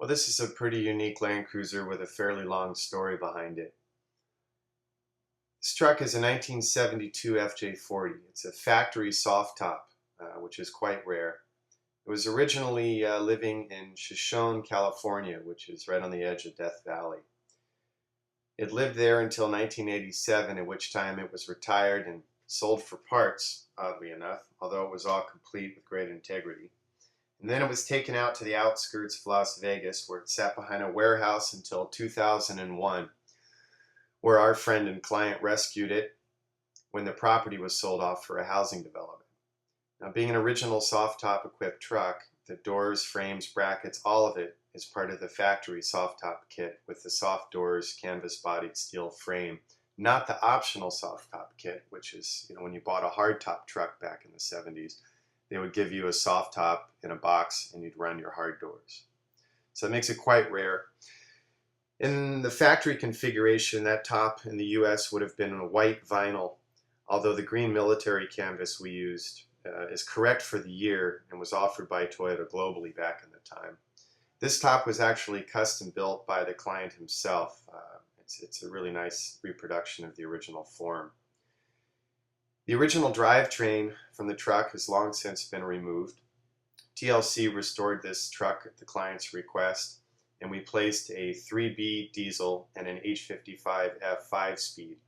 Well, this is a pretty unique Land Cruiser with a fairly long story behind it. This truck is a 1972 FJ40. It's a factory soft top, which is quite rare. It was originally living in Shoshone, California, which is right on the edge of Death Valley. It lived there until 1987, at which time it was retired and sold for parts, oddly enough, although it was all complete with great integrity. And then it was taken out to the outskirts of Las Vegas, where it sat behind a warehouse until 2001, where our friend and client rescued it when the property was sold off for a housing development. Now, being an original soft top equipped truck, the doors, frames, brackets, all of it is part of the factory soft top kit with the soft doors, canvas bodied steel frame, not the optional soft top kit, which is, when you bought a hard top truck back in the 70s. They would give you a soft top in a box and you'd run your hard doors. So it makes it quite rare. In the factory configuration, that top in the US would have been a white vinyl, although the green military canvas we used is correct for the year and was offered by Toyota globally back in the time. This top was actually custom built by the client himself. It's a really nice reproduction of the original form. The original drivetrain from the truck has long since been removed. TLC restored this truck at the client's request, and we placed a 3B diesel and an H55F 5-speed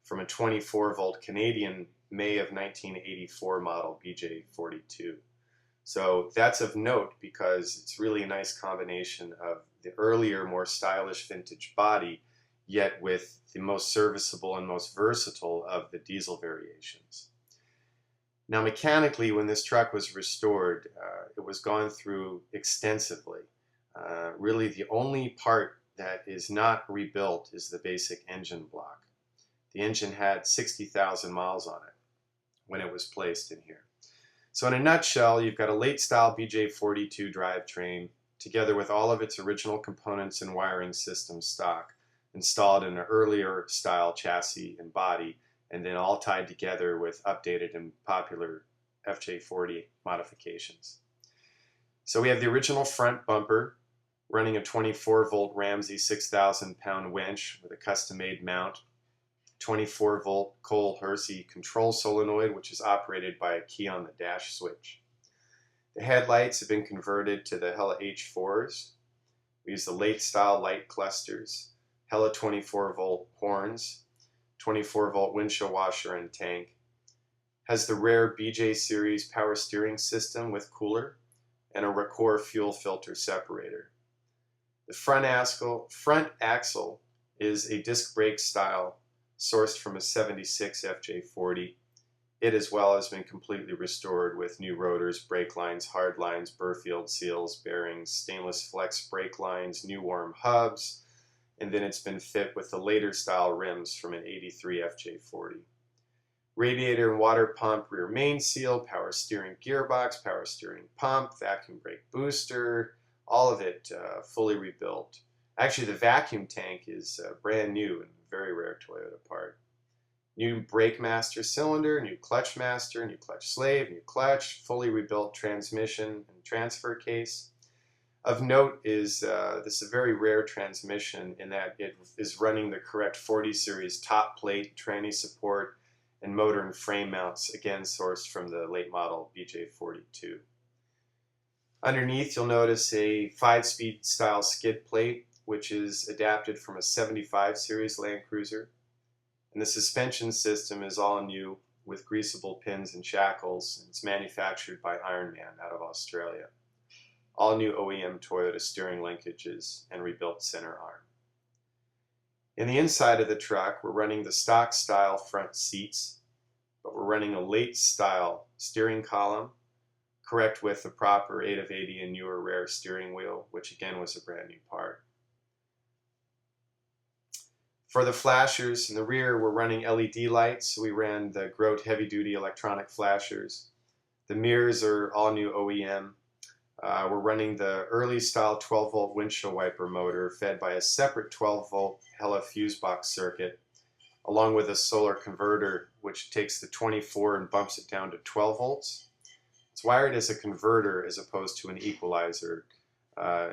from a 24-volt Canadian May of 1984 model BJ42. So that's of note because it's really a nice combination of the earlier, more stylish vintage body, yet with the most serviceable and most versatile of the diesel variations. Now, mechanically, when this truck was restored, it was gone through extensively. Really, the only part that is not rebuilt is the basic engine block. The engine had 60,000 miles on it when it was placed in here. So in a nutshell, you've got a late-style BJ42 drivetrain, together with all of its original components and wiring system stock, installed in an earlier style chassis and body, and then all tied together with updated and popular FJ40 modifications. So we have the original front bumper running a 24-volt Ramsey 6,000-pound winch with a custom-made mount, 24-volt Cole Hersey control solenoid, which is operated by a key on the dash switch. The headlights have been converted to the Hella H4s. We use the late-style light clusters, Hella 24-volt horns, 24-volt windshield washer and tank. Has the rare BJ series power steering system with cooler and a Racor fuel filter separator. The front axle is a disc brake style sourced from a 76 FJ40. It as well has been completely restored with new rotors, brake lines, hard lines, Burfield seals, bearings, stainless flex brake lines, new warm hubs, and then it's been fit with the later style rims from an 83 FJ40. Radiator and water pump, rear main seal, power steering gearbox, power steering pump, vacuum brake booster, all of it fully rebuilt. Actually, the vacuum tank is brand new and a very rare Toyota part. New brake master cylinder, new clutch master, new clutch slave, new clutch, fully rebuilt transmission and transfer case. Of note is this is a very rare transmission in that it is running the correct 40 series top plate, tranny support, and motor and frame mounts, again sourced from the late model BJ42. Underneath, you'll notice a 5-speed style skid plate, which is adapted from a 75 series Land Cruiser. And the suspension system is all new with greasable pins and shackles, and it's manufactured by Ironman out of Australia. All new OEM Toyota steering linkages and rebuilt center arm. In the inside of the truck, we're running the stock style front seats, but we're running a late style steering column, correct with the proper 8 of 80 and newer rare steering wheel, which again was a brand new part. For the flashers in the rear, we're running LED lights. We ran the Grote heavy duty electronic flashers. The mirrors are all new OEM. We're running the early style 12-volt windshield wiper motor fed by a separate 12-volt Hella fuse box circuit, along with a solar converter which takes the 24 and bumps it down to 12 volts. It's wired as a converter as opposed to an equalizer.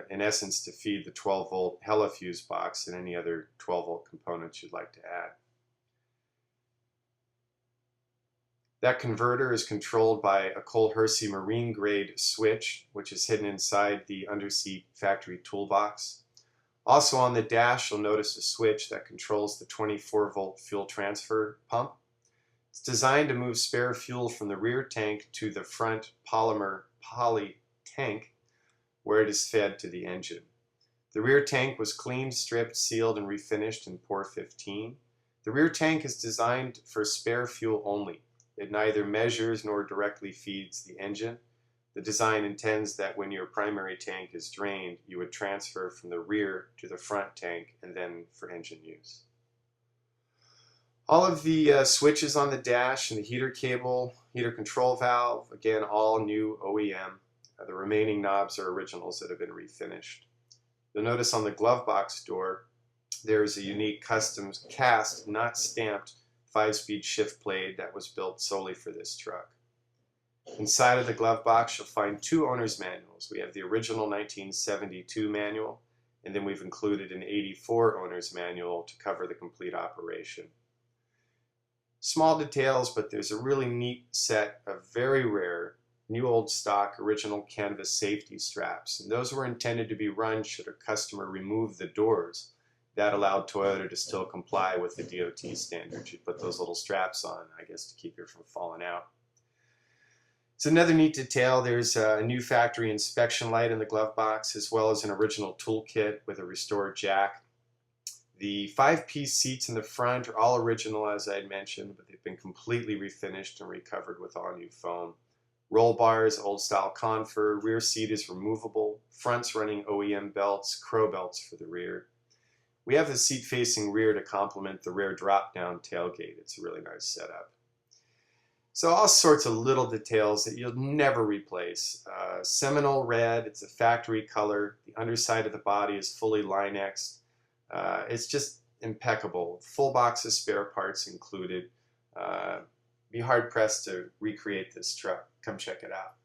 in essence to feed the 12-volt hella fuse box and any other 12-volt components you'd like to add. That converter is controlled by a Cole Hersey marine grade switch, which is hidden inside the underseat factory toolbox. Also on the dash, you'll notice a switch that controls the 24-volt fuel transfer pump. It's designed to move spare fuel from the rear tank to the front poly tank, where it is fed to the engine. The rear tank was cleaned, stripped, sealed, and refinished in Pour 15. The rear tank is designed for spare fuel only. It neither measures nor directly feeds the engine. The design intends that when your primary tank is drained, you would transfer from the rear to the front tank and then for engine use. All of the switches on the dash and the heater cable, heater control valve, again, all new OEM. The remaining knobs are originals that have been refinished. You'll notice on the glove box door, there is a unique custom cast, not stamped, 5-speed shift blade that was built solely for this truck. Inside of the glove box, you'll find 2 owner's manuals. We have the original 1972 manual, and then we've included an 84 owner's manual to cover the complete operation. Small details, but there's a really neat set of very rare, new old stock original canvas safety straps, and those were intended to be run should a customer remove the doors. That allowed Toyota to still comply with the DOT standards. You put those little straps on, I guess, to keep it from falling out. It's another neat detail. There's a new factory inspection light in the glove box, as well as an original toolkit with a restored jack. The 5-piece seats in the front are all original, as I had mentioned, but they've been completely refinished and recovered with all new foam. Roll bars, old style confer, rear seat is removable, front's running OEM belts, crow belts for the rear. We have the seat facing rear to complement the rear drop-down tailgate. It's a really nice setup. So all sorts of little details that you'll never replace. Seminole red, it's a factory color. The underside of the body is fully Line-X'd. It's just impeccable. Full box of spare parts included. Be hard pressed to recreate this truck. Come check it out.